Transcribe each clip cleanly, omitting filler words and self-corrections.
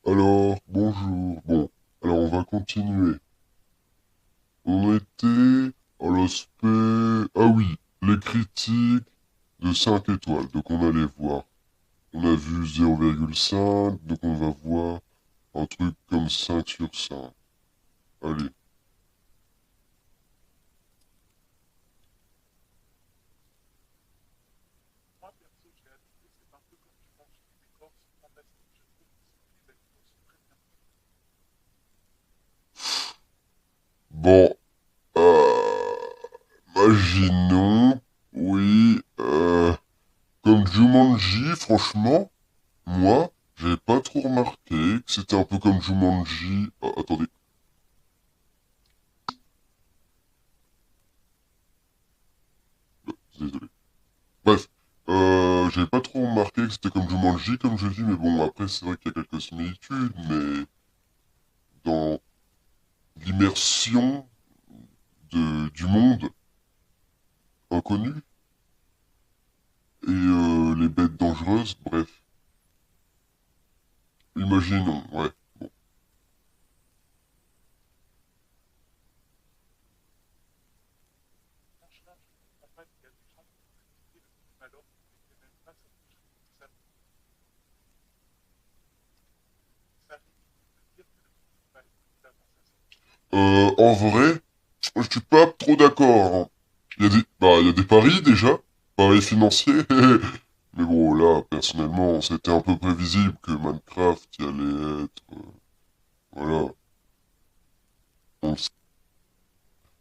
Alors, bonjour. Bon, alors on va continuer. On était à l'aspect... Ah oui, les critiques de 5 étoiles. Donc on allait voir. On a vu 0,5, donc on va voir un truc comme 5 sur 5. Allez. Bon, imaginons, oui, comme Jumanji, franchement, moi, j'avais pas trop remarqué que c'était un peu comme Jumanji. Ah, attendez. Désolé. Bref, j'avais pas trop remarqué que c'était comme Jumanji, comme je dis, mais bon, après, c'est vrai qu'il y a quelques similitudes, mais dans l'immersion du monde inconnu et les bêtes dangereuses, bref, imaginons, ouais. Bon. En vrai, je suis pas trop d'accord, hein. Il y a des paris déjà, paris financiers, mais bon, là, personnellement, c'était un peu prévisible que Minecraft y allait être, voilà. On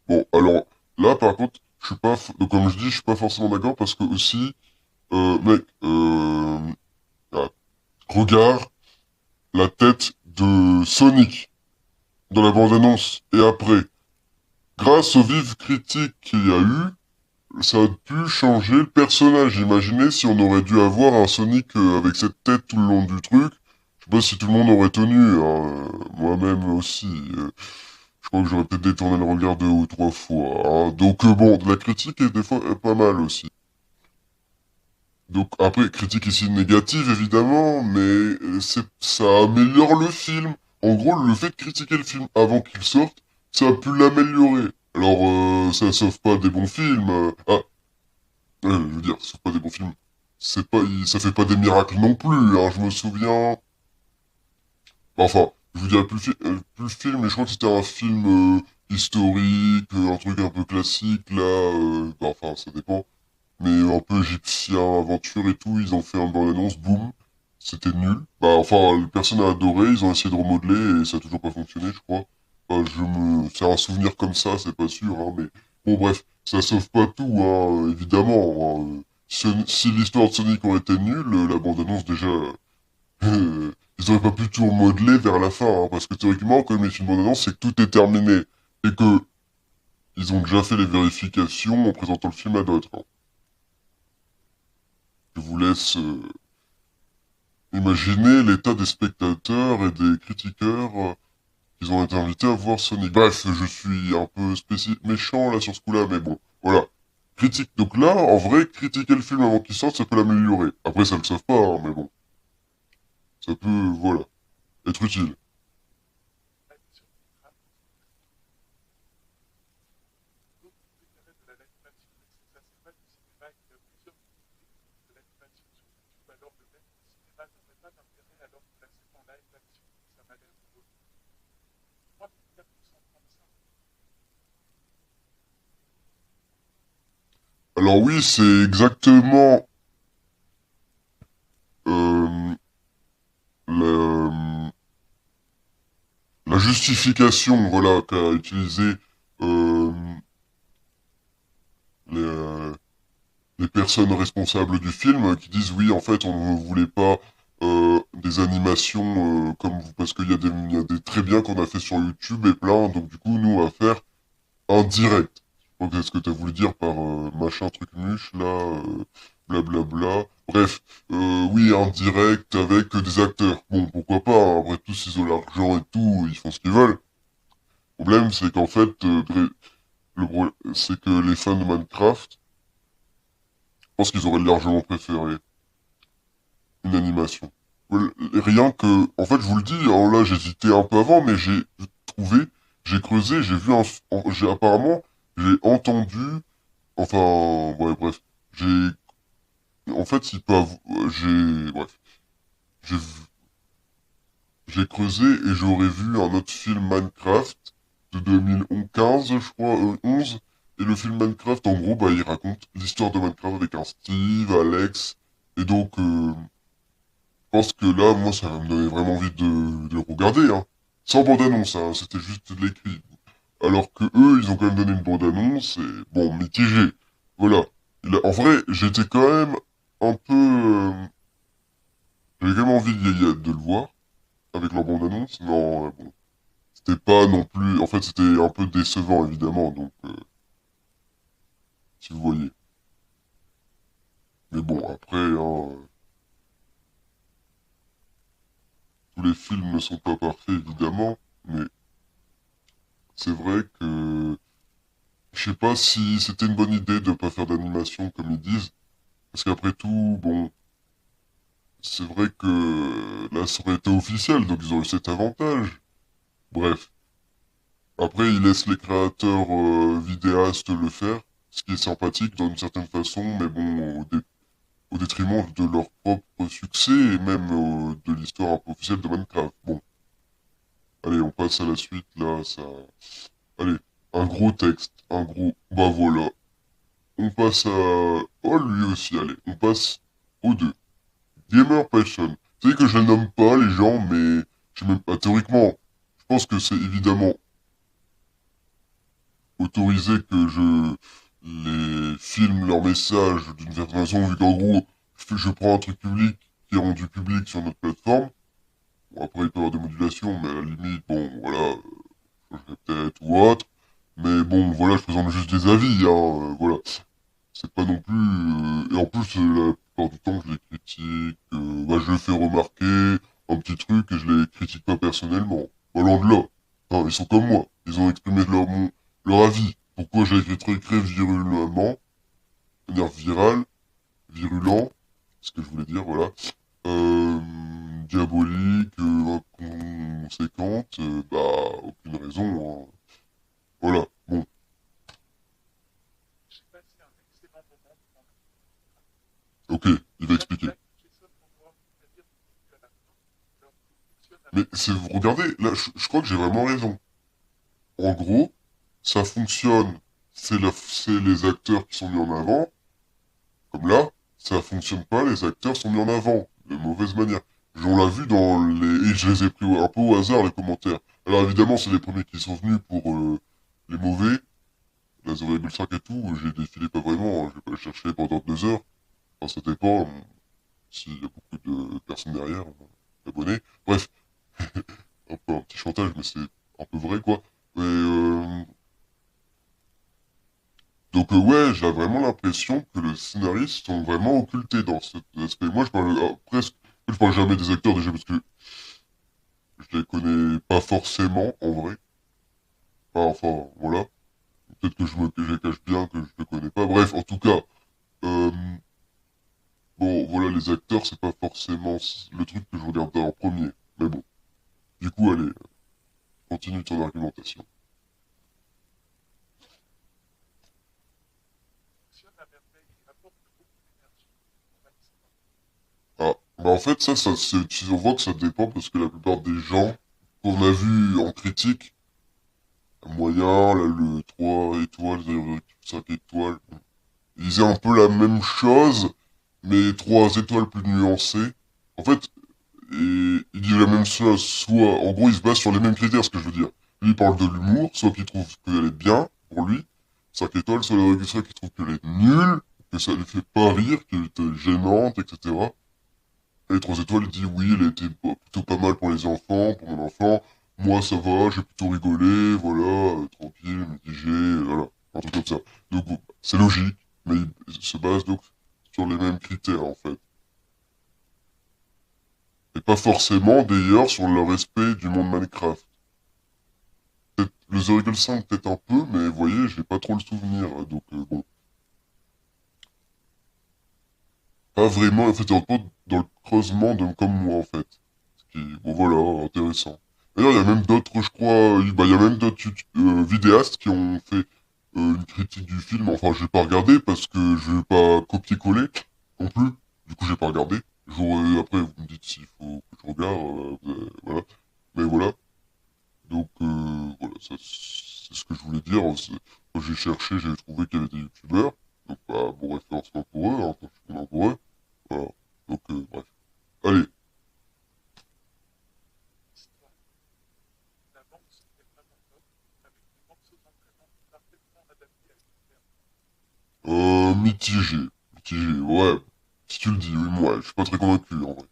Bon, alors, là, par contre, je suis pas, comme je dis, je suis pas forcément d'accord parce que aussi, mec, ah, regarde la tête de Sonic dans la bande-annonce et après. Grâce aux vives critiques qu'il y a eu, ça a pu changer le personnage. Imaginez si on aurait dû avoir un Sonic avec cette tête tout le long du truc. Je sais pas si tout le monde aurait tenu, hein, moi-même aussi. Je crois que j'aurais peut-être détourné le regard 2 ou 3 fois, hein. Donc bon, la critique est des fois pas mal aussi. Donc après, critique ici négative évidemment, mais ça améliore le film. En gros, le fait de critiquer le film avant qu'il sorte, ça a pu l'améliorer. Alors ça sauve pas des bons films. Je veux dire, ça sauve pas des bons films. C'est pas, ça fait pas des miracles non plus. Hein. Je me souviens. Enfin, je vous dirais plus le film, mais je crois que c'était un film historique, un truc un peu classique là. Enfin, ça dépend. Mais un peu égyptien, aventure et tout, ils ont fait un bande-annonce, boum, c'était nul. Bah, enfin, les personnes ont adoré, ils ont essayé de remodeler et ça a toujours pas fonctionné, je crois. Bah, c'est un souvenir comme ça, c'est pas sûr, hein, mais bon, bref, ça sauve pas tout, hein, évidemment. Hein. Si l'histoire de Sonic aurait été nulle, la bande-annonce, déjà, ils auraient pas pu tout remodeler vers la fin, hein, parce que théoriquement, quand ils mettent une bande-annonce, c'est que tout est terminé. Et que, ils ont déjà fait les vérifications en présentant le film à d'autres. Hein. Je vous laisse imaginer l'état des spectateurs et des critiqueurs qui ont été invités à voir Sonic. Bref, je suis un peu méchant là sur ce coup-là, mais bon, voilà. Critique. Donc là, en vrai, critiquer le film avant qu'il sorte, ça peut l'améliorer. Après, ça le sauve pas, hein, mais bon, ça peut, voilà, être utile. Alors oui, c'est exactement euh, la, la justification, voilà, qu'a utilisé euh, les, les personnes responsables du film qui disent oui, en fait, on ne voulait pas des animations comme vous, parce il y a des très bien qu'on a fait sur YouTube et plein, donc du coup, nous, on va faire un direct. Je crois que c'est ce que tu as voulu dire par machin truc muche, là, blablabla. Bref, oui, un direct avec des acteurs. Bon, pourquoi pas, hein, après tous, ils ont l'argent et tout, ils font ce qu'ils veulent. Le problème, c'est qu'en fait, c'est que les fans de Minecraft, je pense qu'ils auraient largement préféré une animation. Rien que, en fait, je vous le dis, hein, là, j'hésitais un peu avant, mais j'ai trouvé, j'ai creusé, j'ai vu j'ai apparemment, j'ai entendu, enfin, ouais, bref, j'ai, en fait, bref, j'ai, j'ai creusé et j'aurais vu un autre film Minecraft de 2015, je crois, 11, et le film Minecraft, en gros, bah, il raconte l'histoire de Minecraft avec un Steve, Alex, et donc, je pense que là, moi, ça va me donner vraiment envie de le regarder, hein. Sans bande-annonce, hein, c'était juste de l'écrit. Alors que eux, ils ont quand même donné une bande-annonce, et bon, mitigé. Voilà. En vrai, j'étais quand même un peu... j'avais quand même envie de le voir, avec leur bande-annonce, mais bon, c'était pas non plus... En fait, c'était un peu décevant, évidemment, donc, si vous voyez. Mais bon, après, hein, tous les films ne sont pas parfaits, évidemment, mais c'est vrai que... Je sais pas si c'était une bonne idée de pas faire d'animation comme ils disent, parce qu'après tout, bon, c'est vrai que là ça aurait été officiel, donc ils ont eu cet avantage. Bref, après ils laissent les créateurs vidéastes le faire, ce qui est sympathique d'une certaine façon, mais bon, au détriment de leur propre succès et même de l'histoire un peu officielle de Minecraft. Bon, allez, on passe à la suite, là, ça... Allez, un gros texte, un gros... Bah voilà, on passe à... Oh, lui aussi, allez, on passe aux deux. Gamer Passion. Vous savez que je les nomme pas, les gens, mais... Je sais même pas, théoriquement, je pense que c'est évidemment autorisé que je les filme leurs messages d'une certaine façon, vu qu'en gros, je prends un truc public qui est rendu public sur notre plateforme. Bon, après, il peut y avoir des modulations, mais à la limite, bon, voilà, je changerai peut-être ou autre. Mais bon, voilà, je présente juste des avis, hein, voilà. C'est pas non plus... Et en plus, la plupart du temps, je les critique, bah, je les fais remarquer un petit truc et je les critique pas personnellement. Pas loin de là. Hein, ils sont comme moi. Ils ont exprimé leur avis. Pourquoi j'ai écrit très très virulemment, de manière virale, virulent, c'est ce que je voulais dire, voilà. Euh, diabolique, inconséquente, bah, aucune raison, hein. Voilà. Bon, ok, il va expliquer. Mais c'est, vous regardez, là, je crois que j'ai vraiment raison. En gros, ça fonctionne, c'est les acteurs qui sont mis en avant, comme là, ça fonctionne pas, les acteurs sont mis en avant, de mauvaise manière. On l'a vu dans les... Et je les ai pris un peu au hasard, les commentaires. Alors évidemment, c'est les premiers qui sont venus pour les mauvais, la 0,5 et tout, j'ai défilé pas vraiment, hein, j'ai pas cherché pendant 2 heures. Enfin, ça dépend, s'il y a beaucoup de personnes derrière, abonnés. Bref, un peu un petit chantage, mais c'est un peu vrai, quoi. Et, donc ouais, j'ai vraiment l'impression que les scénaristes sont vraiment occultés dans cet aspect. Moi, je parle presque, je parle jamais des acteurs déjà parce que je les connais pas forcément en vrai. Enfin, voilà. Peut-être que je les cache bien, que je les connais pas. Bref, en tout cas, euh, bon, voilà, les acteurs, c'est pas forcément le truc que je regarde en premier. Mais bon, du coup, allez, continue ton argumentation. Ah, bah en fait, on voit que ça dépend parce que la plupart des gens qu'on a vus en critique, moyen, là, le 3 étoiles, 5 étoiles, ils disaient un peu la même chose, mais 3 étoiles plus nuancées. En fait, il dit la même chose, soit, en gros, il se base sur les mêmes critères, ce que je veux dire. Lui, il parle de l'humour, soit qu'il trouve qu'elle est bien, pour lui, 5 étoiles, soit le soit qu'il trouve qu'elle est nulle, que ça lui fait pas rire, qu'elle était gênante, etc. Et 3 étoiles, il dit oui, elle était plutôt pas mal pour les enfants, pour mon enfant. Moi, ça va, j'ai plutôt rigolé, voilà, tranquille, mitigé, voilà, un truc comme ça. Donc, bon, c'est logique, mais il se base donc sur les mêmes critères, en fait. Et pas forcément, d'ailleurs, sur le respect du monde Minecraft. Peut-être le 0,5, peut-être un peu, mais vous voyez, j'ai pas trop le souvenir, donc bon. Pas vraiment, en fait, il rentre pas dans le creusement de comme moi, en fait. Ce qui est, bon, voilà, intéressant. D'ailleurs, il y a même d'autres, je crois, bah, il y a même d'autres vidéastes qui ont fait une critique du film. Enfin, je vais pas regarder parce que je vais pas copier-coller non plus. Du coup, j'ai pas regardé. Après, vous me dites s'il faut que je regarde, voilà. Mais voilà. Donc, voilà, ça, c'est ce que je voulais dire. Quand j'ai cherché, j'ai trouvé qu'il y avait des youtubeurs. Donc, bah, bon référencement pour eux, hein, quand je suis content pour eux. Voilà. Donc, bref. Allez. Mitigé. Mitigé, ouais. Si tu le dis, oui, moi, je suis pas très convaincu, en vrai.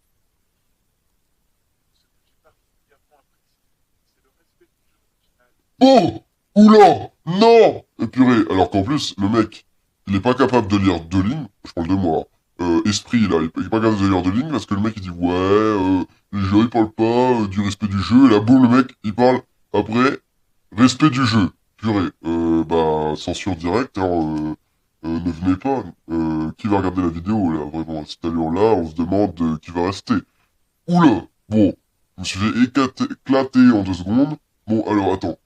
Oh! Oula! Non! Et purée, alors qu'en plus, le mec, il est pas capable de lire deux lignes, je parle de moi, esprit, là, il est pas capable de lire deux lignes parce que le mec, il dit, ouais, les gens, ils parlent pas du respect du jeu, et là, boum, le mec, il parle, après, respect du jeu. Purée, bah, censure directe, hein, ne venez pas. Qui va regarder la vidéo, là, vraiment, à cette allure-là, on se demande qui va rester. Oula! Bon, je me suis fait éclater en 2 secondes. Bon, alors, attends.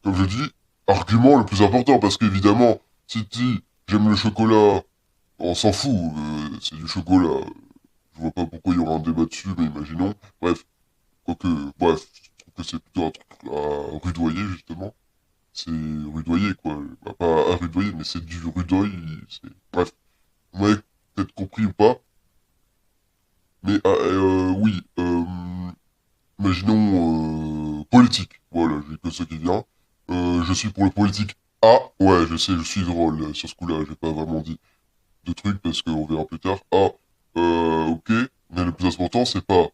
Comme je dis, argument le plus important, parce qu'évidemment, si tu dis j'aime le chocolat, on s'en fout, c'est du chocolat. Je vois pas pourquoi il y aura un débat dessus, mais imaginons. Bref, quoique, bref, je trouve que c'est plutôt un truc à rudoyer, justement. C'est rudoyer, quoi. Bah, pas à rudoyer, mais c'est du rudoy, c'est... Bref, vous m'avez peut-être compris ou pas, mais oui, imaginons politique. Voilà, j'ai que ça qui vient. Je suis pour le politique. Ah, ouais, je sais, je suis drôle sur ce coup-là. J'ai pas vraiment dit de trucs parce qu'on verra plus tard. Ah, ok. Mais le plus important, c'est pas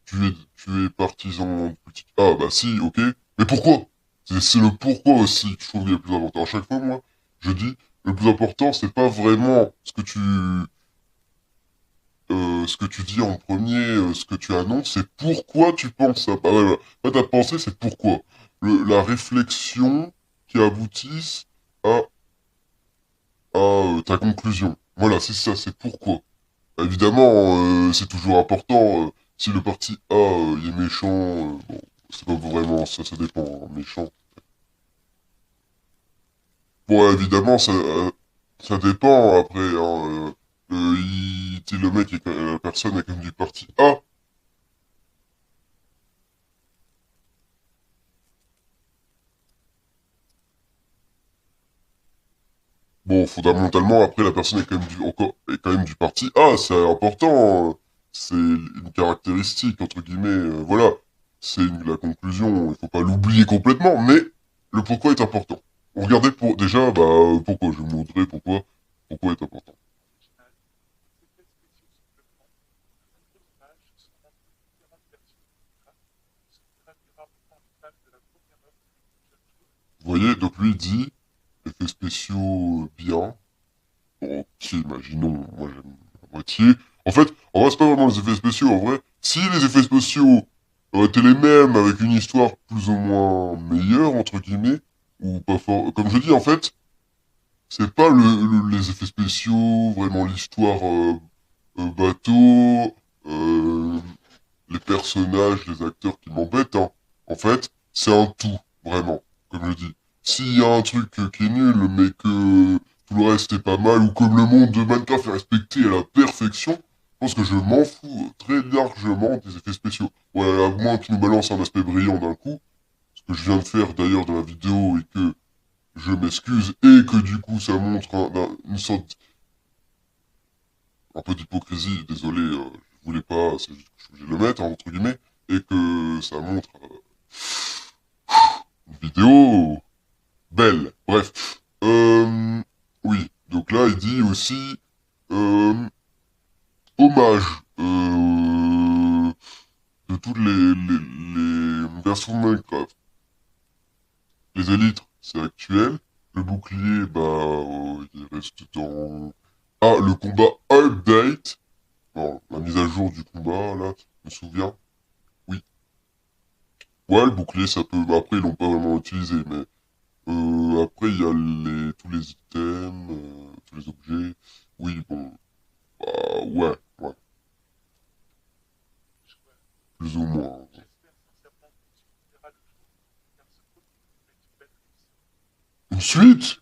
tu es partisan de politique. Ah, bah si, ok. Mais pourquoi? C'est le pourquoi aussi que je trouve le plus important. À chaque fois, moi, je dis, le plus important, c'est pas vraiment ce que tu dis en premier, ce que tu annonces, c'est pourquoi tu penses ça. Bah, ouais, ouais. Pas ta pensée, c'est pourquoi. La réflexion qui aboutisse à, ta conclusion. Voilà, c'est ça, c'est pourquoi. Évidemment, c'est toujours important. Si le parti A il est méchant, bon, c'est pas vraiment ça, ça dépend. Hein, méchant. Bon, évidemment, ça dépend. Après, hein, tu sais, le mec, la personne est comme du parti A. Bon, fondamentalement, après, la personne est quand même est quand même du parti A, c'est important. C'est une caractéristique, entre guillemets. Voilà. La conclusion. Il faut pas l'oublier complètement, mais le pourquoi est important. Regardez déjà, bah, pourquoi. Je vous montrer pourquoi est important. Vous voyez, donc lui, il dit, effets spéciaux, bien. Ok, imaginons, moi j'aime la moitié. En vrai, c'est pas vraiment les effets spéciaux, en vrai. Si les effets spéciaux auraient été les mêmes, avec une histoire plus ou moins meilleure, entre guillemets, ou pas fort... Comme je dis, en fait, c'est pas les effets spéciaux, vraiment l'histoire bateau, euh, les personnages, les acteurs qui m'embêtent, hein. En fait, c'est un tout, vraiment, comme je dis. S'il y a un truc qui est nul, mais que tout le reste est pas mal, ou comme le monde de Minecraft est respecté à la perfection, je pense que je m'en fous très largement des effets spéciaux. Ouais, à moins qu'ils nous balancent un aspect brillant d'un coup, ce que je viens de faire d'ailleurs dans la vidéo, et que je m'excuse, et que du coup ça montre une sorte, un peu d'hypocrisie, désolé, je voulais pas, c'est juste que je suis obligé de le mettre, hein, entre guillemets, et que ça montre une vidéo belle. Bref. Oui. Donc là, il dit aussi hommage de toutes les versions de Minecraft. Les élytres, c'est actuel. Le bouclier, bah, il reste dans... Ah, le combat update. Bon, la mise à jour du combat, là, je me souviens. Oui. Ouais, le bouclier, ça peut... Bah, après, ils l'ont pas vraiment utilisé, mais... après, il y a tous les items, tous les objets. Oui, bon, bah, ouais, ouais, plus ou moins. Une suite?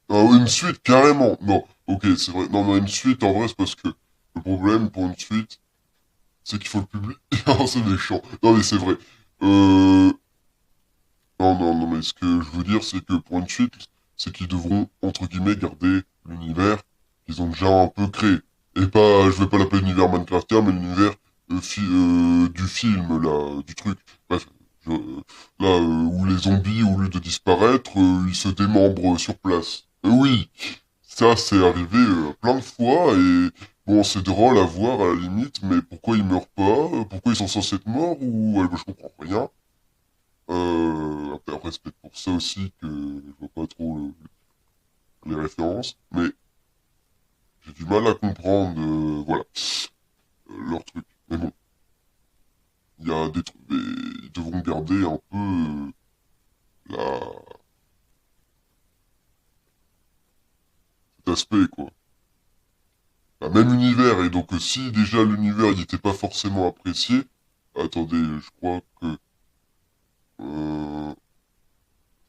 Ah oui, une suite, carrément. Non, ok, c'est vrai. Non, mais une suite, en vrai, c'est parce que le problème pour une suite, c'est qu'il faut le publier. Ah, c'est méchant. Non, mais c'est vrai. Euh... Non, non, non, mais ce que je veux dire, c'est que pour une suite, c'est qu'ils devront, entre guillemets, garder l'univers qu'ils ont déjà un peu créé. Et pas, je vais pas l'appeler l'univers Minecraftien, mais l'univers du film, là, du truc. Bref, là, où les zombies, au lieu de disparaître, ils se démembrent sur place. Oui, ça, c'est arrivé plein de fois, et bon, c'est drôle à voir à la limite, mais pourquoi ils meurent pas? Pourquoi ils sont censés être morts? Ou je comprends rien. Après, c'est peut-être pour ça aussi que je vois pas trop les références, mais j'ai du mal à comprendre, voilà, leur truc. Mais bon, il y a des trucs, ils devront garder un peu la, cet aspect, quoi. La même univers, et donc si déjà l'univers il était pas forcément apprécié, attendez, je crois que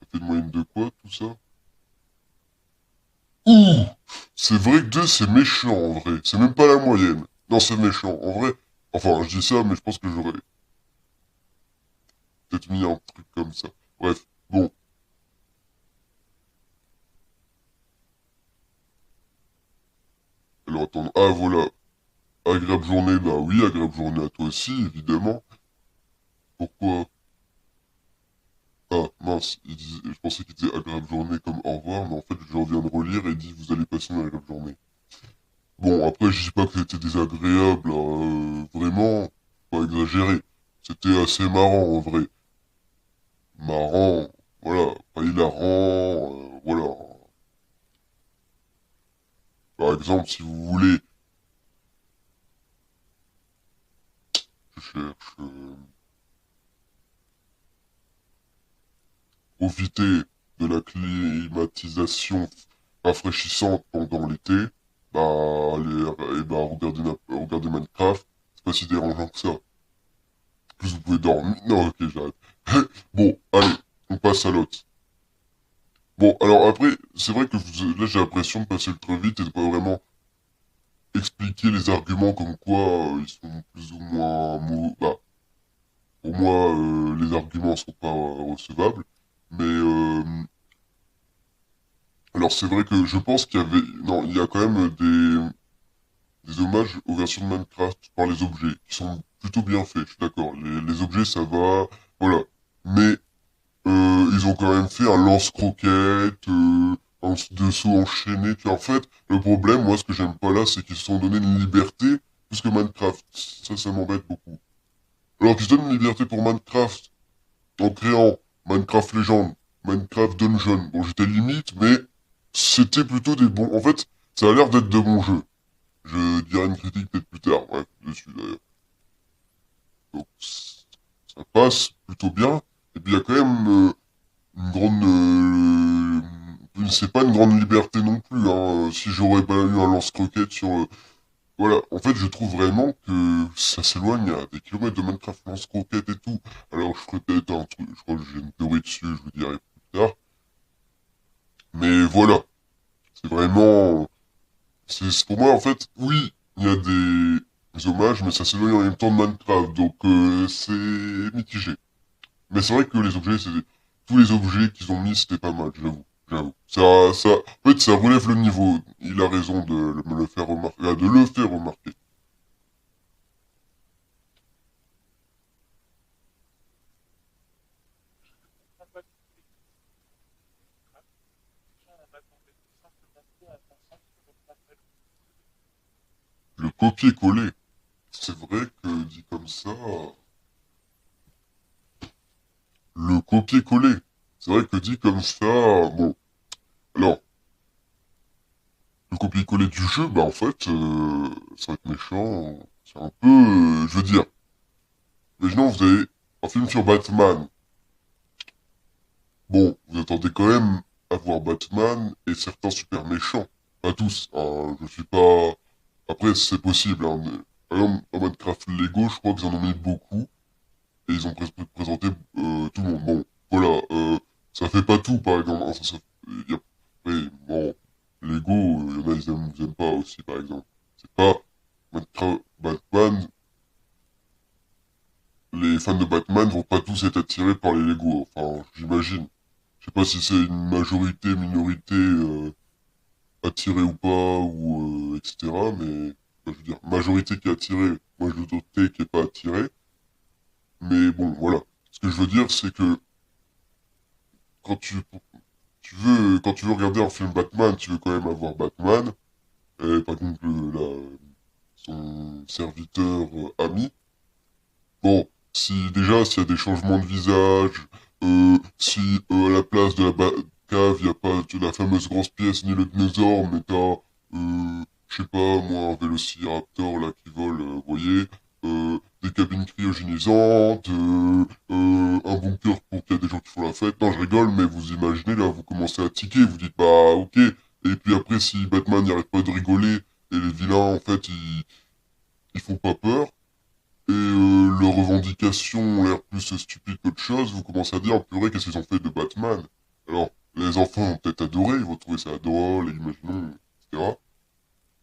ça fait une moyenne de quoi tout ça? Ouh! C'est vrai que 2 c'est méchant en vrai, c'est même pas la moyenne. Non, c'est méchant, en vrai. Enfin, je dis ça, mais je pense que j'aurais peut-être mis un truc comme ça. Bref, bon. Alors attends, ah voilà, agréable journée, bah oui, agréable journée à toi aussi, évidemment. Pourquoi? Ah, mince, je pensais qu'il disait agréable journée comme au revoir, mais en fait, je viens de relire et il dit vous allez passer une agréable journée. Bon, après, je dis pas que c'était désagréable, hein, vraiment, pas exagéré. C'était assez marrant, en vrai. Marrant, voilà, pas hilarant, voilà. Par exemple, si vous voulez, je cherche, profiter de la climatisation rafraîchissante pendant l'été, bah, allez, et bah, regardez Minecraft, c'est pas si dérangeant que ça. Plus vous pouvez dormir. Non, ok, j'arrête. Bon, allez, on passe à l'autre. Bon, alors après, c'est vrai que là j'ai l'impression de passer le trop vite et de pas vraiment expliquer les arguments comme quoi ils sont plus ou moins bah, pour moi les arguments sont pas recevables. Mais alors c'est vrai que je pense qu'il y avait non, il y a quand même des hommages aux versions de Minecraft par les objets qui sont plutôt bien faits, je suis d'accord. Les objets ça va, voilà. Mais ils ont quand même fait un lance-croquette, un dessous enchaîné. Puis en fait, le problème, moi, ce que j'aime pas là, c'est qu'ils se sont donné une liberté plus que Minecraft. Ça m'embête beaucoup. Alors qu'ils se donnent une liberté pour Minecraft en créant Minecraft Legend, Minecraft Dungeon. Bon, j'étais limite, mais c'était plutôt des bons. En fait, ça a l'air d'être de bons jeux. Je dirai une critique peut-être plus tard, bref, dessus d'ailleurs. Donc, ça passe plutôt bien. Et puis il y a quand même une grande c'est pas une grande liberté non plus hein. Si j'aurais pas eu un lance-croquette sur voilà, en fait je trouve vraiment que ça s'éloigne à des kilomètres de Minecraft lance-croquette et tout. Alors je ferai peut-être un truc, je crois que j'ai une théorie dessus, je vous dirai plus tard. Mais voilà, c'est vraiment pour moi en fait oui, il y a des hommages mais ça s'éloigne en même temps de Minecraft donc c'est mitigé. Mais c'est vrai que les objets, tous les objets qu'ils ont mis, c'était pas mal, j'avoue. J'avoue. En fait, ça relève le niveau. Il a raison de me le faire remarquer, de le faire remarquer. Le copier-coller. C'est vrai que dit comme ça, le copier-coller. C'est vrai que dit comme ça, bon. Alors, le copier-coller du jeu, bah en fait, ça va être méchant. C'est un peu, je veux dire, imaginons vous avez un film sur Batman. bon, vous attendez quand même à voir Batman et certains super méchants. Pas tous, hein, je suis pas... Après, c'est possible, hein, mais... Par exemple, en Minecraft Lego, je crois qu'ils en ont mis beaucoup, et ils ont présenté tout le monde. Bon, voilà, ça fait pas tout, par exemple. Hein, y a... Après, bon, Lego, il y en a, ils aiment pas aussi, par exemple. C'est pas... Minecraft, Batman, les fans de Batman vont pas tous être attirés par les Lego, enfin, j'imagine. Je sais pas si c'est une majorité, minorité attirée ou pas, ou etc. Mais je veux dire, majorité qui est attirée, majorité qui est pas attirée. Mais bon, voilà. Ce que je veux dire, c'est que quand quand tu veux regarder un film Batman, tu veux quand même avoir Batman, et par exemple son serviteur ami. Bon, si déjà s'il y a des changements de visage, si à la place de la cave, il n'y a pas la fameuse grosse pièce ni le dinosaure, mais t'as, je sais pas, moi, un vélociraptor là qui vole, vous voyez, des cabines cryogénisantes, un bunker pour qu'il y ait des gens qui font la fête. Non, je rigole, mais vous imaginez là, vous commencez à tiquer, vous dites bah ok. Et puis après, si Batman n'arrête pas de rigoler et les vilains en fait ils font pas peur et leurs revendications ont l'air plus stupides qu'autre chose, vous commencez à dire, purée, qu'est-ce qu'ils ont fait de Batman? Alors, les enfants ont peut-être adoré, ils vont trouver ça drôle, imaginons, etc.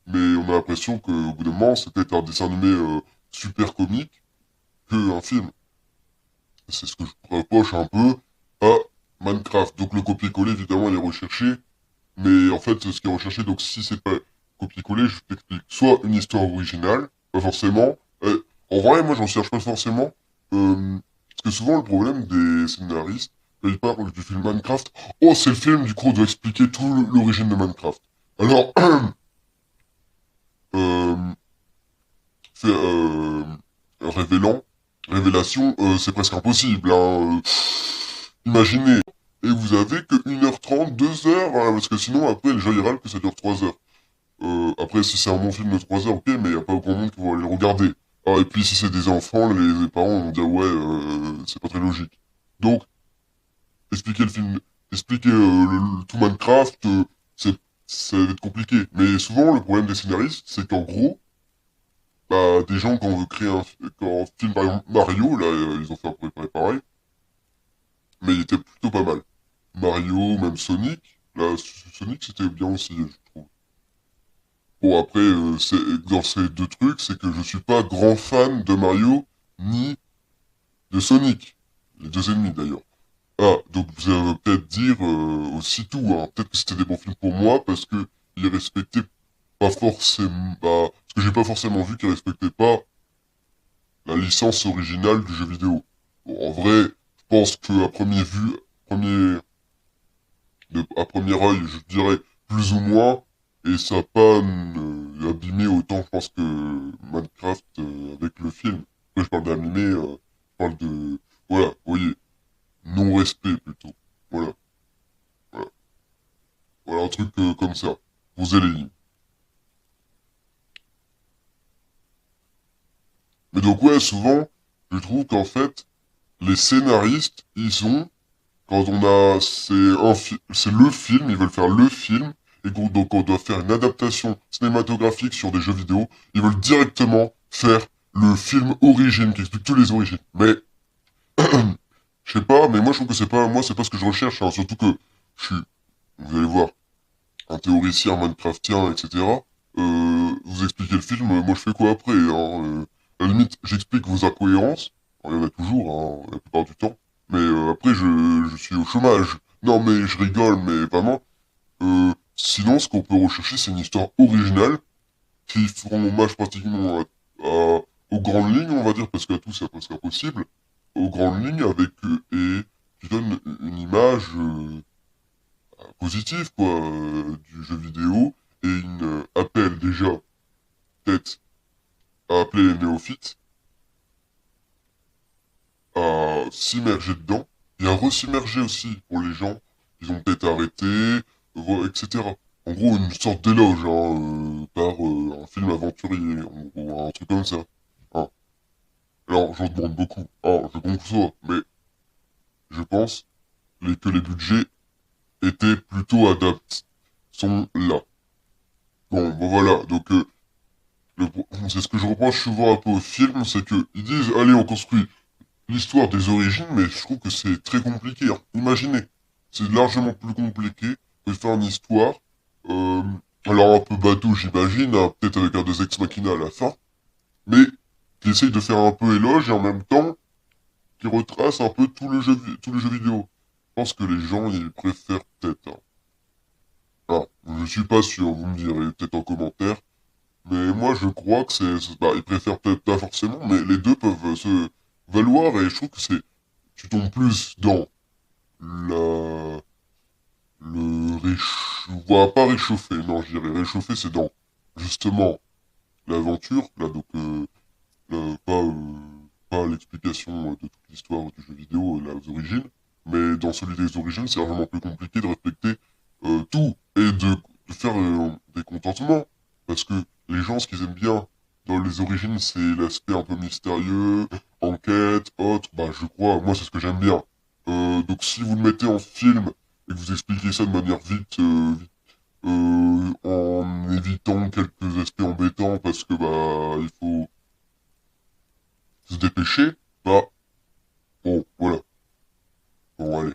Mais on a l'impression qu'au bout d'un moment, c'est peut-être un dessin animé super comique qu'un film. C'est ce que je reproche un peu à Minecraft. Donc le copier-coller, évidemment, il est recherché, mais en fait, ce qui est recherché, donc si c'est pas copier-coller, je t'explique. Soit une histoire originale, pas forcément. En vrai, moi, j'en cherche pas forcément. Parce que souvent, le problème des scénaristes, quand ils parlent du film Minecraft, oh, c'est le film, du coup, on doit expliquer tout l'origine de Minecraft. Alors, euh, fait, révélation, c'est presque impossible, hein. Imaginez. Et vous avez que 1h30, 2 heures, hein, parce que sinon, après, les gens, ils râlent que ça dure 3 heures. Après, si c'est un bon film de 3 heures, ok, mais il a pas grand monde qui va aller le regarder. Ah, et puis, si c'est des enfants, les parents vont dire, ouais, c'est pas très logique. Donc, expliquer le film, expliquer tout Minecraft, ça va être compliqué. Mais souvent, le problème des scénaristes, c'est qu'en gros, bah, des gens, quand on veut créer quand un film, par exemple, Mario, là, ils ont fait à peu près pareil, mais il était plutôt pas mal. Mario, même Sonic, là, Sonic, c'était bien aussi, je trouve. Bon, après, dans ces deux trucs, c'est que je suis pas grand fan de Mario, ni de Sonic. Les deux ennemis, d'ailleurs. Ah, donc vous allez peut-être dire aussi tout, hein. Peut-être que c'était des bons films pour moi, parce que ils respectaient pas forcément... Bah, parce que j'ai pas forcément vu qu'ils respectaient pas la licence originale du jeu vidéo. Bon, en vrai, je pense que à première vue, premier, à premier œil, je dirais plus ou moins, et ça n'a pas abîmé autant, je pense, que Minecraft avec le film. Après, je parle d'animé, je parle de... Voilà, vous voyez, non-respect plutôt. Voilà, voilà. Voilà, un truc comme ça. Poser les lignes. Mais donc, ouais, souvent, je trouve qu'en fait, les scénaristes, ils ont quand on a, c'est le film, ils veulent faire le film, et donc on doit faire une adaptation cinématographique sur des jeux vidéo, ils veulent directement faire le film origine, qui explique toutes les origines. Mais, je sais pas, mais moi je trouve que moi c'est pas ce que je recherche, hein, surtout que je suis, vous allez voir, un théoricien minecraftien, etc. Vous expliquez le film, moi je fais quoi après, hein, à la limite, j'explique vos incohérences, il y en a toujours, hein, la plupart du temps, mais après je suis au chômage. Non mais je rigole, mais vraiment, sinon ce qu'on peut rechercher c'est une histoire originale, qui feront hommage pratiquement aux grandes lignes, on va dire, parce qu'à tout c'est presque impossible, aux grandes lignes avec, et qui donne une image positive, quoi, du jeu vidéo, et une appel déjà, peut-être, à appeler les néophytes à s'immerger dedans, et à re-s'immerger aussi pour les gens, ils ont peut-être arrêté, etc. En gros, une sorte d'éloge, hein, par un film aventurier, en gros, un truc comme ça. Hein. Alors, j'en demande beaucoup, je conçois, mais je pense que les budgets étaient plutôt adaptés, sont là. Bon voilà, donc c'est ce que je reproche souvent un peu au film, c'est que ils disent, allez, on construit l'histoire des origines, mais je trouve que c'est très compliqué, hein. Imaginez, c'est largement plus compliqué de faire une histoire, euh, alors un peu bateau, j'imagine, hein, peut-être avec un Deus Ex Machina à la fin, mais qui essaye de faire un peu éloge et en même temps qui retrace un peu tout le jeu vidéo. Je pense que les gens, ils préfèrent peut-être, hein. Ah, je suis pas sûr, vous me direz peut-être en commentaire, mais moi je crois que bah, ils préfèrent peut-être pas forcément, mais les deux peuvent se valoir et je trouve que tu tombes plus dans la, voilà, pas réchauffer, non, je dirais réchauffer, c'est dans, justement, l'aventure, là, donc, pas, pas l'explication de toute l'histoire du jeu vidéo, les origines, mais dans celui des origines, c'est vraiment plus compliqué de respecter tout et de faire des contentements. Parce que les gens, ce qu'ils aiment bien dans les origines, c'est l'aspect un peu mystérieux, enquête, autre, bah je crois, moi c'est ce que j'aime bien. Donc si vous le mettez en film et que vous expliquez ça de manière en évitant quelques aspects embêtants parce que bah il faut se dépêcher, bah bon voilà, bon allez.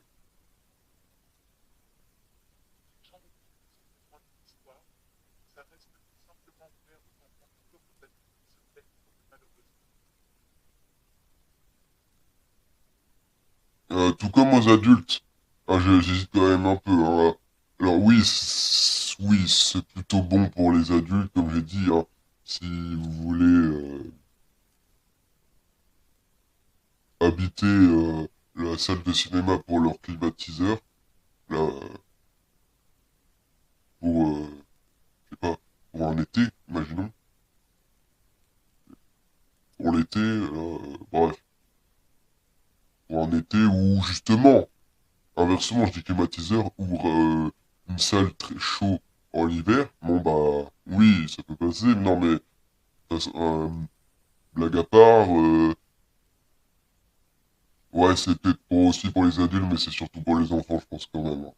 Tout comme aux adultes, ah, j'hésite quand même un peu, hein. Alors oui, oui, c'est plutôt bon pour les adultes, comme j'ai dit, hein. Si vous voulez habiter la salle de cinéma pour leur climatiseur, là, pour, je sais pas, pour un été, imaginons, pour l'été, bref, pour un été où justement, inversement, je dis climatiseur, ou une salle très chaud en hiver, bon bah, oui, ça peut passer, non mais, blague à part, ouais, c'est peut-être aussi pour les adultes, mais c'est surtout pour les enfants, je pense quand même, hein.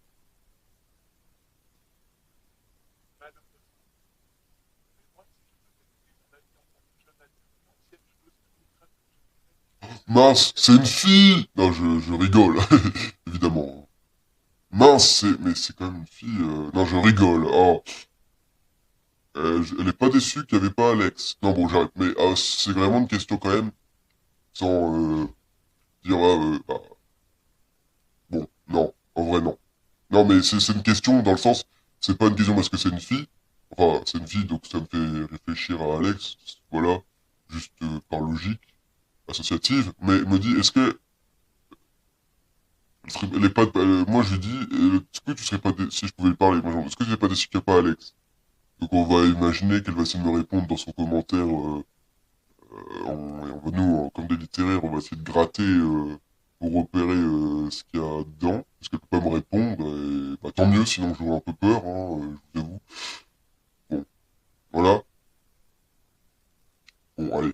Mince, c'est une fille! Non, je rigole, évidemment. Mince, mais c'est quand même une fille, non, je rigole, oh. Elle est pas déçue qu'il n'y avait pas Alex. Non, bon, j'arrête, mais c'est vraiment une question quand même, sans dire, bah, bon, non, en vrai, non. Non, mais c'est une question dans le sens, c'est pas une question parce que c'est une fille, enfin, c'est une fille, donc ça me fait réfléchir à Alex, voilà, juste par logique associative, mais me dit, est-ce que elle est pas, moi je lui dis, est-ce que tu serais pas si je pouvais lui parler, moi, genre, est-ce que tu serais pas déçu qu'il n'y a pas Alex? Donc on va imaginer qu'elle va essayer de me répondre dans son commentaire, et on va nous, comme des littéraires, on va essayer de gratter pour repérer ce qu'il y a dedans. Est-ce qu'elle peut pas me répondre? Et, bah, tant mieux, sinon j'aurais un peu peur, hein, je vous avoue. Bon, voilà. Bon, allez.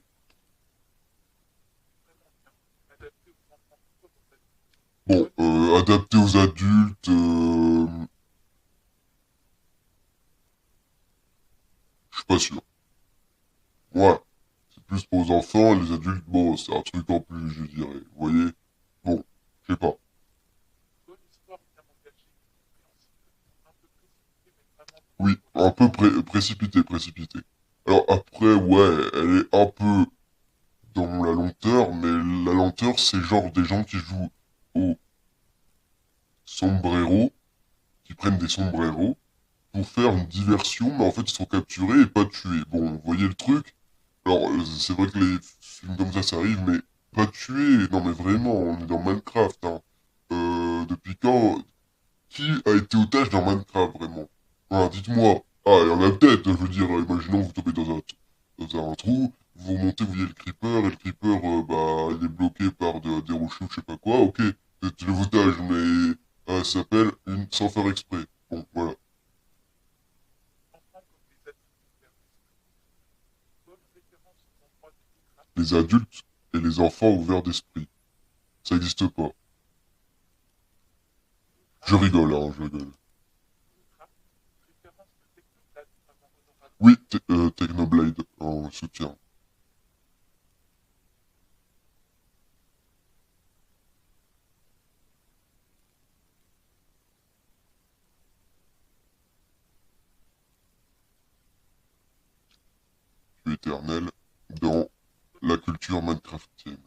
Bon, adapté aux adultes, je suis pas sûr. Ouais, c'est plus pour les enfants, les adultes, bon, c'est un truc en plus, je dirais. Vous voyez? Bon, je sais pas. Oui, un peu précipité. Alors après, ouais, elle est un peu dans la lenteur, mais la lenteur, c'est genre des gens qui jouent au sombrero, qui prennent des sombreros pour faire une diversion, mais en fait ils sont capturés et pas tués. Bon, vous voyez le truc? Alors, c'est vrai que les films comme ça arrive, mais pas tués. Non mais vraiment, on est dans Minecraft, hein. Depuis quand? Qui a été otage dans Minecraft, vraiment? Voilà, dites-moi. Ah, il y en a peut-être, je veux dire, imaginons vous tombez dans un trou, vous remontez, vous voyez le creeper, et le creeper, bah, il est bloqué par des rochers ou je sais pas quoi, ok, c'est le otage, mais ça s'appelle une sans faire exprès. Bon, voilà. Les adultes et les enfants ouverts d'esprit. Ça n'existe pas. Je rigole, hein, je rigole. Oui, Technoblade, en soutien. Éternel dans la culture Minecraftienne.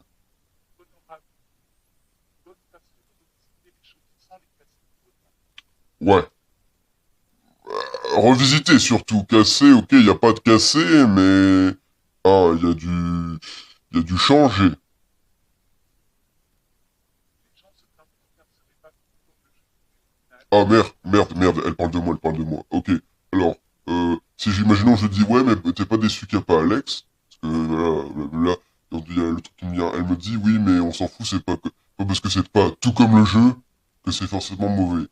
Ouais. Revisiter surtout. Casser, ok, il n'y a pas de casser, mais... Ah, il y a du... Il y a du changer. Ah merde, merde, merde, elle parle de moi, elle parle de moi. Ok, alors, si j'imaginons, je dis ouais, mais t'es pas déçu qu'il n'y a pas Alex, parce que voilà, blablabla. Donc il y a le truc qui me vient, elle me dit oui, mais on s'en fout, c'est pas, pas parce que c'est pas tout comme le jeu que c'est forcément mauvais.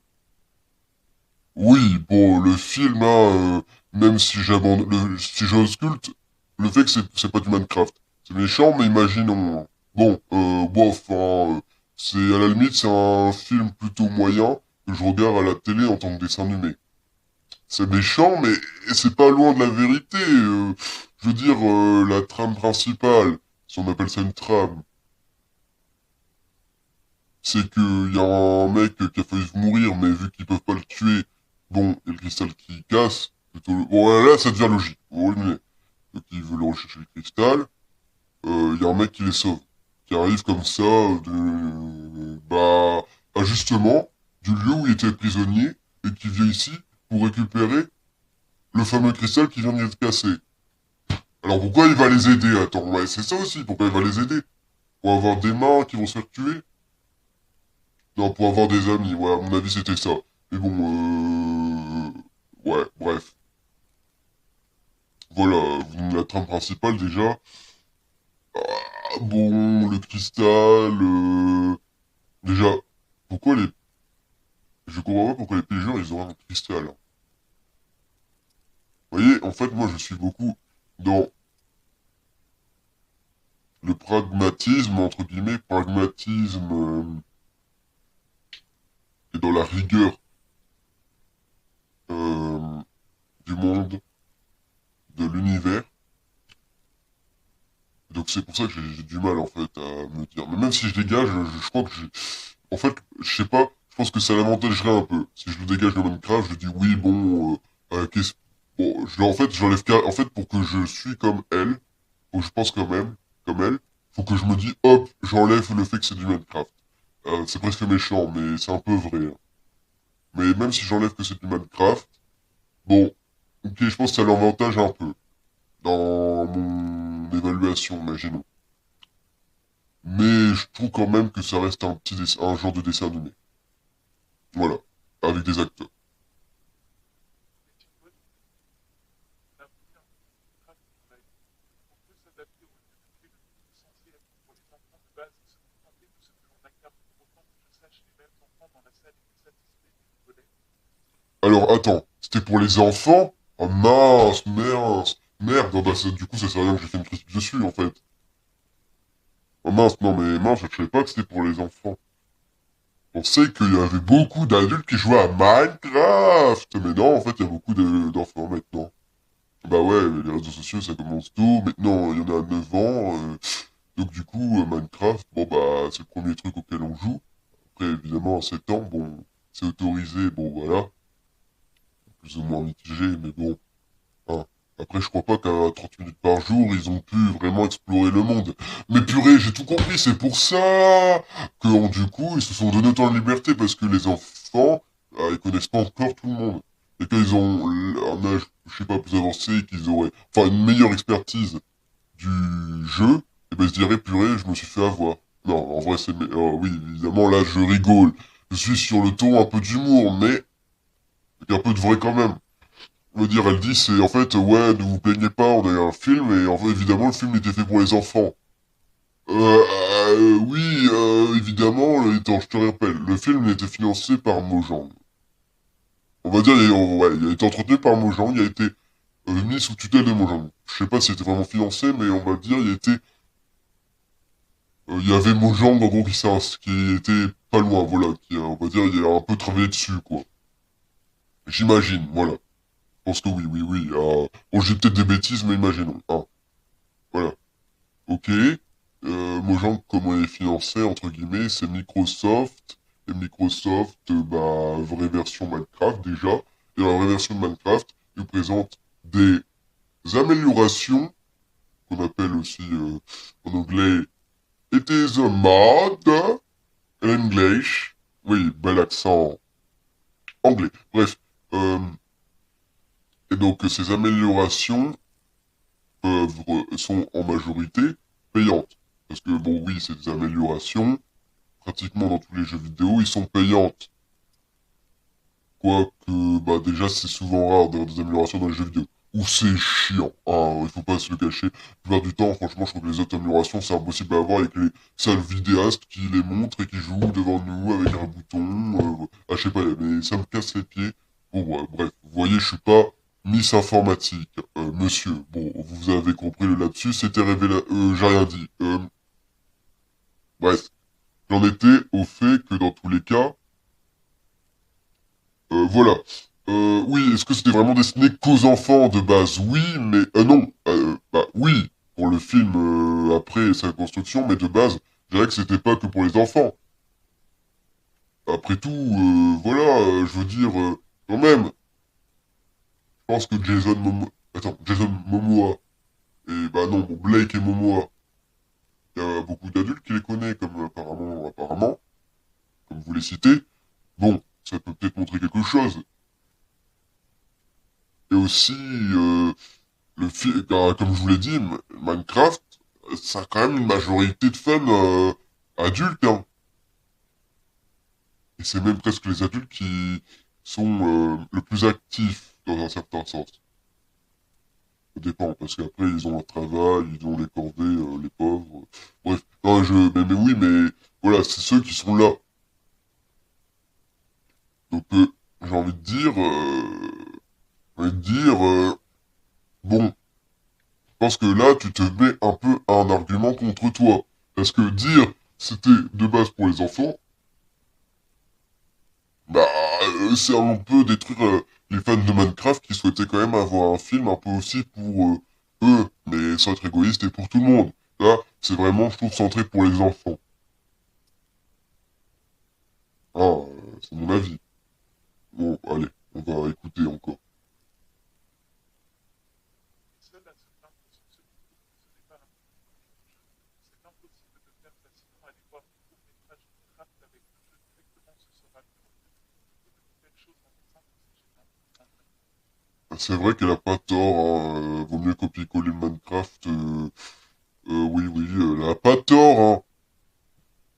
Oui, bon, le film, hein, même si j'abandonne, si j'ausculte, le fait que c'est pas du Minecraft. C'est méchant, mais imaginons. Bon, bof, hein, c'est à la limite, c'est un film plutôt moyen que je regarde à la télé en tant que dessin animé. C'est méchant, mais c'est pas loin de la vérité. Je veux dire, la trame principale, si on appelle ça une trame, c'est qu'il y a un mec qui a failli mourir, mais vu qu'ils peuvent pas le tuer, bon, il y a le cristal qui casse. Plutôt... Bon, là, ça devient logique. Bon, mais... Donc, ils veulent rechercher le cristal. Il y a un mec qui les sauve. Qui arrive comme ça, bah, à justement, du lieu où il était prisonnier, et qui vient ici pour récupérer le fameux cristal qui vient d'être cassé. Alors pourquoi il va les aider? Attends, ouais, c'est ça aussi, pourquoi il va les aider? Pour avoir des mains qui vont se faire tuer? Non, pour avoir des amis, ouais, à mon avis c'était ça. Mais bon, ouais, bref. Voilà, la trame principale déjà. Ah, bon, le cristal, déjà, pourquoi les... Je comprends pas pourquoi les pêcheurs, ils ont un cristal. Vous voyez, en fait, moi, je suis beaucoup dans le pragmatisme, entre guillemets, pragmatisme, et dans la rigueur, euh, du monde, de l'univers. Donc c'est pour ça que j'ai du mal, en fait, à me dire. Mais même si je dégage, je crois que j'ai... En fait, je sais pas, je pense que ça l'avantagerait un peu. Si je le dégage de Minecraft, je dis oui, bon, qu'est-ce... Bon, en fait, j'enlève... En fait, pour que je suis comme elle, faut que je pense quand même, comme elle, faut que je me dis, hop, j'enlève le fait que c'est du Minecraft. C'est presque méchant, mais c'est un peu vrai, hein. Mais même si j'enlève que c'est du Minecraft, bon, ok, je pense que ça l'avantage un peu dans mon évaluation, imaginons. Mais je trouve quand même que ça reste un un genre de dessin animé. Voilà, avec des acteurs. Alors attends, c'était pour les enfants? Oh mince, mince, merde, oh, bah, du coup ça sert à rien que j'ai fait une critique dessus en fait. Oh mince, non mais mince, je savais pas que c'était pour les enfants. On sait qu'il y avait beaucoup d'adultes qui jouaient à Minecraft. Mais non, en fait, il y a beaucoup d'enfants maintenant. Bah ouais, les réseaux sociaux, ça commence tôt. Maintenant, il y en a à 9 ans. Donc du coup, Minecraft, bon bah, c'est le premier truc auquel on joue. Après, évidemment, à 7 ans, bon, c'est autorisé, bon voilà. Plus ou moins mitigé, mais bon. Hein. Après, je crois pas qu'à 30 minutes par jour, ils ont pu vraiment explorer le monde. Mais purée, j'ai tout compris, c'est pour ça que, du coup, ils se sont donné autant de liberté, parce que les enfants, ils connaissent pas encore tout le monde. Et quand ils ont un âge, je sais pas, plus avancé, qu'ils auraient, enfin, une meilleure expertise du jeu, et ben, ils se diraient, purée, je me suis fait avoir. Non, en vrai, c'est, oui, évidemment, là, je rigole. Je suis sur le ton un peu d'humour, mais, il y a un peu de vrai quand même. Je veux dire, elle dit, c'est en fait, ouais, ne vous plaignez pas, on a un film, et en fait, évidemment, le film était fait pour les enfants. Oui, évidemment, attends, je te rappelle, le film a été financé par Mojang. On va dire, ouais, il a été entretenu par Mojang, il a été mis sous tutelle de Mojang. Je sais pas si c'était vraiment financé, mais on va dire, il y avait Mojang, en gros, qui était pas loin, voilà, qui, on va dire, il a un peu travaillé dessus, quoi. J'imagine, voilà. Je pense que oui, oui, oui. Bon, j'ai peut-être des bêtises, mais imaginons. Hein. Voilà. Ok. Mojang, comment il est financé, entre guillemets, c'est Microsoft. Et Microsoft, bah, vraie version Minecraft déjà. Et dans la vraie version de Minecraft, il présente des améliorations, qu'on appelle aussi en anglais It is a mod in English. Oui, bel accent anglais. Bref. Euh, et donc, ces améliorations sont en majorité payantes. Parce que, bon, oui, c'est des améliorations. Pratiquement dans tous les jeux vidéo, ils sont payantes. Quoique, bah, déjà, c'est souvent rare d'avoir des améliorations dans les jeux vidéo. Ou c'est chiant, hein, il faut pas se le cacher. La plupart du temps, franchement, je trouve que les autres améliorations, c'est impossible à avoir avec les sales vidéastes qui les montrent et qui jouent devant nous avec un bouton. Ah, je sais pas, mais ça me casse les pieds. Bon, ouais, bref, vous voyez, je suis pas Miss Informatique, monsieur. Bon, vous avez compris le lapsus, c'était révélé... j'ai rien dit. Bref, j'en étais au fait que dans tous les cas, voilà. Oui, est-ce que c'était vraiment destiné qu'aux enfants de base? Oui, mais non. Bah oui, pour le film après sa construction, mais de base, je dirais que c'était pas que pour les enfants. Après tout, voilà, je veux dire, quand même, je pense que Jason Momoa, et bah non, bon, Blake et Momoa, il y a beaucoup d'adultes qui les connaissent, comme apparemment, comme vous les citez. Bon, ça peut peut-être montrer quelque chose. Et aussi, comme je vous l'ai dit, Minecraft, ça a quand même une majorité de fans adultes, hein. Et c'est même presque les adultes qui sont le plus actifs dans un certain sens. Ça dépend, parce qu'après, ils ont leur travail, ils ont les corvées, les pauvres. Bref, non, mais oui, mais voilà, c'est ceux qui sont là. Donc, j'ai envie de dire, j'ai envie de dire, bon, je pense que là, tu te mets un peu un argument contre toi. Parce que dire c'était de base pour les enfants, bah, c'est un peu détruire les fans de Minecraft qui souhaitaient quand même avoir un film un peu aussi pour eux, mais sans être égoïste et pour tout le monde. Là, c'est vraiment, je trouve, centré pour les enfants. Ah, c'est mon avis. Bon, allez, on va écouter encore. C'est vrai qu'elle a pas tort, hein, vaut mieux copier-coller Minecraft. Oui, oui, elle a pas tort, hein.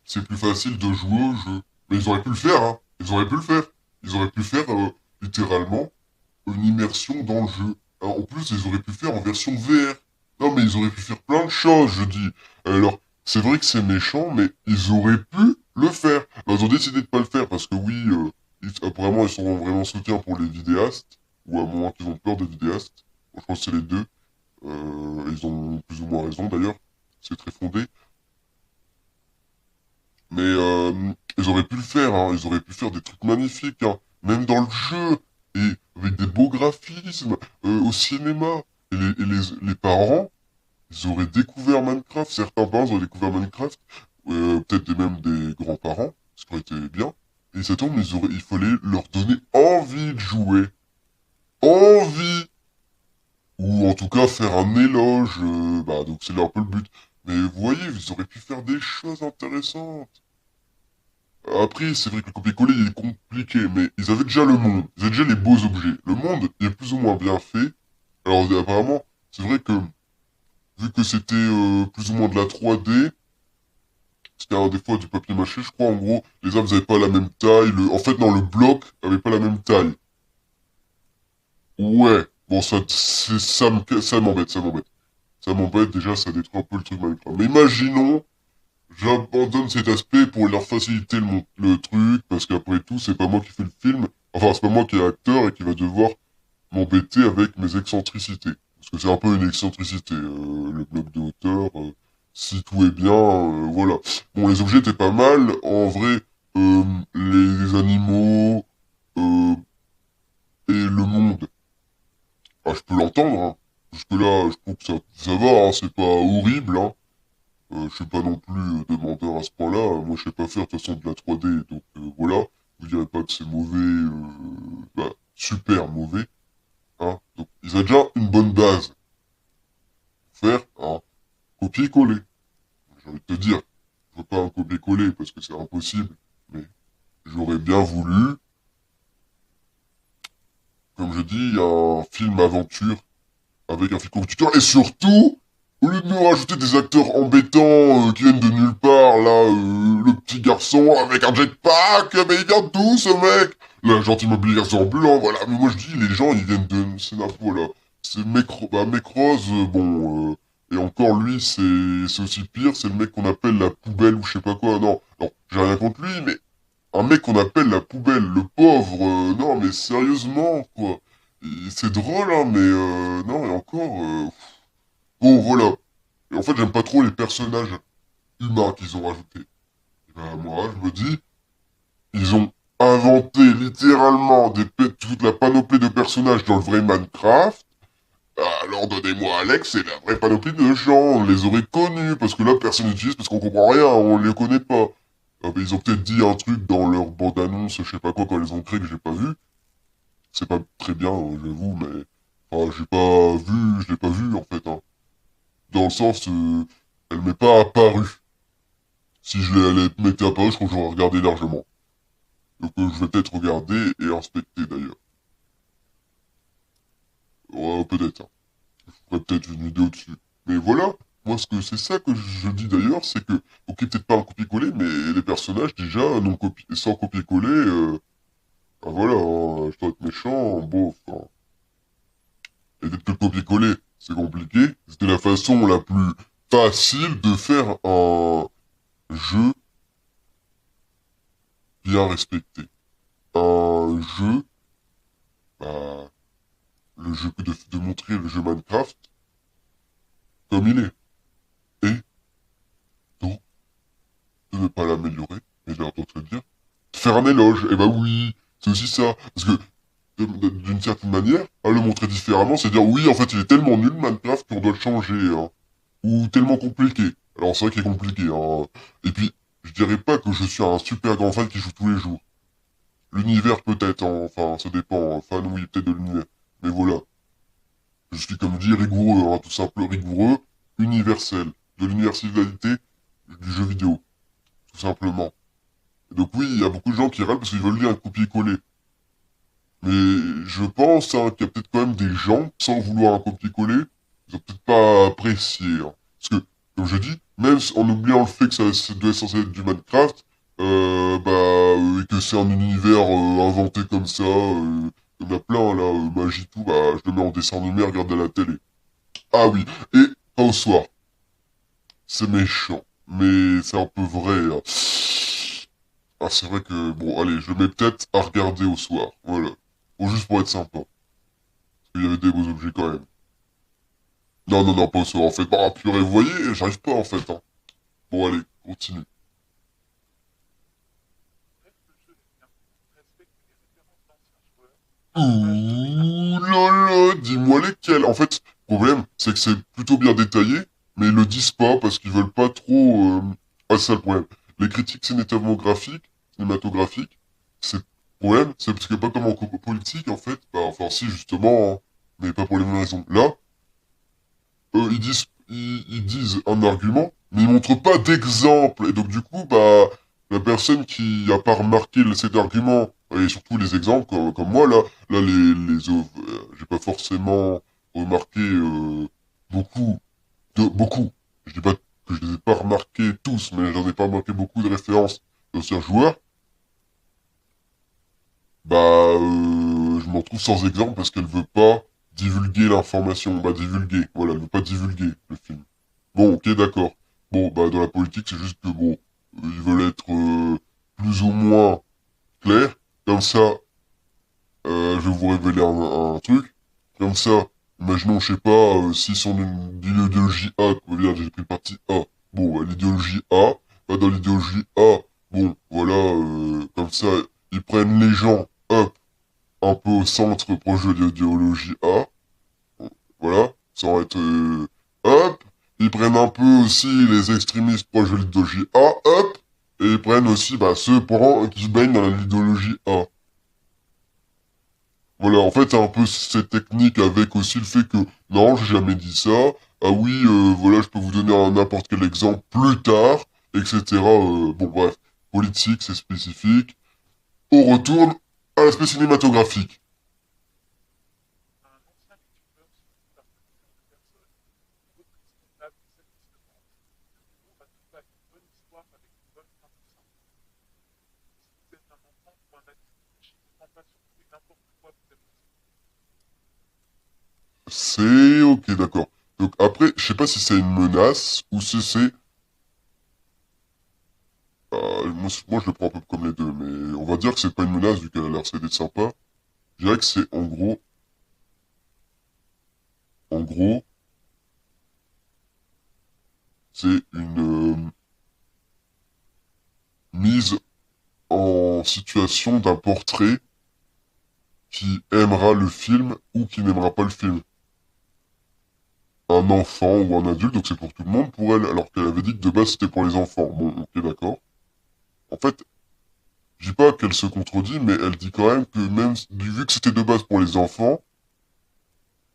C'est plus facile de jouer au jeu. Mais ils auraient pu le faire, hein. Ils auraient pu le faire. Ils auraient pu faire, littéralement, une immersion dans le jeu. Alors, en plus, ils auraient pu faire en version VR. Non, mais ils auraient pu faire plein de choses, je dis. Alors, c'est vrai que c'est méchant, mais ils auraient pu le faire. Alors, ils ont décidé de pas le faire parce que oui, apparemment, ils sont vraiment soutiens pour les vidéastes, ou à moins qu'ils ont peur des vidéastes. Bon, je pense que c'est les deux. Ils ont plus ou moins raison d'ailleurs. C'est très fondé. Mais ils auraient pu le faire, hein. Ils auraient pu faire des trucs magnifiques, hein. Même dans le jeu, et avec des beaux graphismes, au cinéma. Les parents, ils auraient découvert Minecraft. Certains parents auraient découvert Minecraft, peut-être même des grands-parents, ce qui aurait été bien. Et ça tombe, il fallait leur donner envie de jouer. Envie! Ou en tout cas faire un éloge, bah donc c'est là un peu le but. Mais vous voyez, ils auraient pu faire des choses intéressantes. Après, c'est vrai que le copier-coller il est compliqué, mais ils avaient déjà le monde, ils avaient déjà les beaux objets. Le monde il est plus ou moins bien fait. Alors apparemment, c'est vrai que vu que c'était plus ou moins de la 3D, c'était des fois du papier mâché, je crois. En gros, les arbres n'avaient pas la même taille. En fait, non, le bloc avait pas la même taille. Ouais, bon ça m'embête, ça m'embête. Ça m'embête déjà, ça détruit un peu le truc Minecraft. Mais imaginons j'abandonne cet aspect pour leur faciliter le truc, parce qu'après tout, c'est pas moi qui fais le film. Enfin, c'est pas moi qui est acteur et qui va devoir m'embêter avec mes excentricités. Parce que c'est un peu une excentricité, le bloc de hauteur. Si tout est bien, voilà. Bon, les objets étaient pas mal. En vrai, les animaux, euh, et le monde. Ah, je peux l'entendre, hein. Jusque-là, je trouve que ça va, hein, c'est pas horrible, hein. Je suis pas non plus demandeur à ce point-là. Moi, je sais pas faire de toute façon de la 3D, donc voilà. Vous direz pas que c'est mauvais, bah, super mauvais, hein. Donc, ils ont déjà une bonne base. Faire un copier-coller. J'ai envie de te dire, je veux pas un copier-coller parce que c'est impossible, mais j'aurais bien voulu, comme je dis, un film aventure avec un fil conducteur et surtout, au lieu de nous rajouter des acteurs embêtants qui viennent de nulle part, là, le petit garçon avec un jetpack, mais il vient d'où ce mec? Là, gentil mobilier garçon ambulant, voilà. Mais moi je dis, les gens ils viennent de, c'est voilà. C'est mec rose, bon, et encore lui c'est aussi pire, c'est le mec qu'on appelle la poubelle ou je sais pas quoi. Non, non, j'ai rien contre lui, mais un mec qu'on appelle la poubelle, le pauvre, non mais sérieusement quoi. C'est drôle hein, mais non et encore. Bon, voilà. Et en fait, j'aime pas trop les personnages humains qu'ils ont rajoutés. Et ben, moi, je me dis, ils ont inventé littéralement toute la panoplie de personnages dans le vrai Minecraft. Alors donnez-moi Alex, c'est la vraie panoplie de gens. On les aurait connus, parce que là, personne n'utilise parce qu'on comprend rien, on les connaît pas. Ah, ben, ils ont peut-être dit un truc dans leur bande-annonce, je sais pas quoi, quand ils ont créé que j'ai pas vu. C'est pas très bien, hein, j'avoue, mais... Enfin, je l'ai pas vu, en fait, hein. Dans le sens, elle m'est pas apparue. Si elle m'était apparue, je crois que j'aurais regardé largement. Donc je vais peut-être regarder et inspecter d'ailleurs. Ouais, peut-être. Hein. Je ferai peut-être une vidéo dessus. Mais voilà, moi ce que c'est ça que je dis d'ailleurs, c'est que, ok peut-être pas un copier-coller, mais les personnages déjà non sans copier-coller, ben voilà, hein, je dois être méchant, bon, enfin, et peut-être que le copier-coller, c'est compliqué. C'était la façon la plus facile de faire un jeu bien respecté. Un jeu, bah, le jeu de montrer le jeu Minecraft comme il est. Et donc, de ne pas l'améliorer, mais j'ai entendu te dire, de faire un éloge. Et bah oui, c'est aussi ça. Parce que, d'une certaine manière, à le montrer différemment, c'est dire oui, en fait, il est tellement nul Minecraft qu'on doit le changer, hein. Ou tellement compliqué. Alors c'est vrai qu'il est compliqué, hein. Et puis, je dirais pas que je suis un super grand fan qui joue tous les jours. L'univers peut-être, hein. Enfin, ça dépend, hein. Fan oui, peut-être de l'univers. Mais voilà. Je suis, comme dit, rigoureux, hein, tout simple, rigoureux, universel, de l'universalité du jeu vidéo, tout simplement. Et donc oui, il y a beaucoup de gens qui râlent parce qu'ils veulent lire un copier-coller. Mais je pense hein, qu'il y a peut-être quand même des gens, sans vouloir un copier-coller, ils ont peut-être pas apprécié. Hein. Parce que, comme je dis, même en oubliant le fait que ça doit être censé être du Minecraft, et que c'est un univers inventé comme ça, il y en a plein là, magie tout, bah je le mets en dessin animé, regarde à la télé. Ah oui, et pas au soir. C'est méchant, mais c'est un peu vrai. Hein. Ah, c'est vrai que, bon, allez, je mets peut-être à regarder au soir. Voilà. Bon, juste pour être sympa. Parce qu'il y avait des beaux objets quand même. Non, non, non, pas au soir. En fait, bah, purée, vous voyez, j'arrive pas en fait. Hein. Bon, allez, continue. Ouh là là, dis-moi lesquels. En fait, le problème, c'est que c'est plutôt bien détaillé, mais ils le disent pas parce qu'ils veulent pas trop... Ah, c'est ça le problème. Les critiques cinématographiques, c'est le problème, c'est parce que pas comme en politique, en fait, bah, enfin si, justement, hein, mais pas pour les mêmes raisons. Là, ils disent un argument, mais ils montrent pas d'exemple. Et donc, du coup, bah, la personne qui a pas remarqué cet argument, et surtout les exemples, comme moi, là, j'ai pas forcément remarqué, beaucoup, beaucoup. Je dis pas que je les ai pas remarqués tous, mais j'en ai pas remarqué beaucoup de références d'anciens joueurs. Bah, je m'en trouve sans exemple parce qu'elle veut pas divulguer l'information. Bah, divulguer. Voilà, elle veut pas divulguer le film. Bon, ok, d'accord. Bon, bah, dans la politique, c'est juste que, bon, ils veulent être plus ou moins clairs. Comme ça, je vais vous révéler un truc. Comme ça, imaginons, je sais pas, s'ils sont d'une idéologie A, quoi dire, j'ai pris le parti A. Bon, bah, l'idéologie A, bah, dans l'idéologie A, Bon, voilà, comme ça, ils prennent les gens, hop, un peu au centre proche de l'idéologie A, voilà, sans être... hop, ils prennent un peu aussi les extrémistes proches de l'idéologie A, hop, et ils prennent aussi bah, ceux qui baignent dans l'idéologie A. Voilà, en fait, c'est un peu cette technique avec aussi le fait que, non, j'ai jamais dit ça, ah oui, voilà, je peux vous donner n'importe quel exemple plus tard, etc. Bon, bref, politique, c'est spécifique. On retourne à l'aspect cinématographique. C'est ok, d'accord. Donc après, je sais pas si c'est une menace ou si c'est... moi, je le prends un peu comme les deux, mais on va dire que c'est pas une menace vu qu'elle a l'air d'être sympa. Je dirais que c'est en gros, c'est une mise en situation d'un portrait qui aimera le film ou qui n'aimera pas le film. Un enfant ou un adulte, donc c'est pour tout le monde pour elle, alors qu'elle avait dit que de base c'était pour les enfants. Bon, ok, d'accord. En fait, je dis pas qu'elle se contredit, mais elle dit quand même que même vu que c'était de base pour les enfants,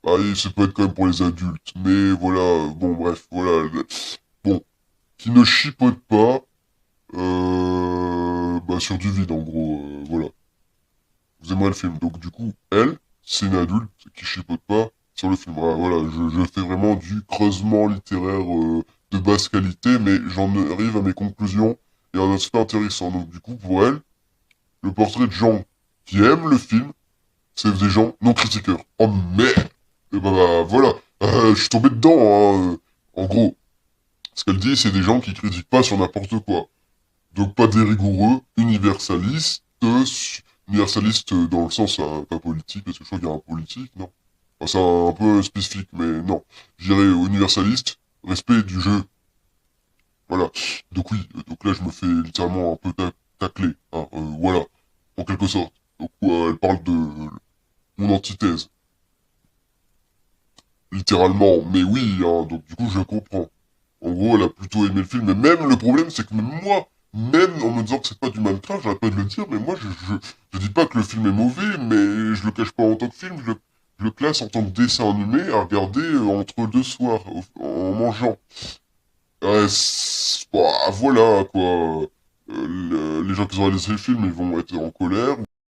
bah, ça peut être quand même pour les adultes. Mais voilà, bon, bref, voilà. Bon, qui ne chipote pas bah, sur du vide, en gros, voilà. Vous aimerez le film. Donc du coup, elle, c'est une adulte qui chipote pas sur le film. Voilà, je fais vraiment du creusement littéraire de basse qualité, mais j'en arrive à mes conclusions et à un aspect intéressant. Donc du coup, pour elle, le portrait de gens qui aiment le film, c'est des gens non critiqueurs. Oh merde! Et bah, voilà, je suis tombé dedans, hein. En gros, ce qu'elle dit, c'est des gens qui critiquent pas sur n'importe quoi. Donc pas des rigoureux, universalistes, universalistes dans le sens pas politique, parce que je crois qu'il y a un politique, non. Enfin, c'est un peu spécifique, mais non. Je dirais universaliste, respect du jeu. Voilà. Donc oui, donc là je me fais littéralement un peu tacler, hein, voilà, en quelque sorte. Donc elle parle de mon antithèse, littéralement, mais oui, hein, donc du coup je comprends. En gros, elle a plutôt aimé le film, mais même le problème, c'est que même moi, même en me disant que c'est pas du Minecraft, j'arrête pas de le dire, mais moi, je dis pas que le film est mauvais, mais je le cache pas en tant que film, je le classe en tant que dessin animé à regarder entre deux soirs, en mangeant. Bah, voilà, quoi. Les gens qui ont réalisé le film, ils vont être en colère,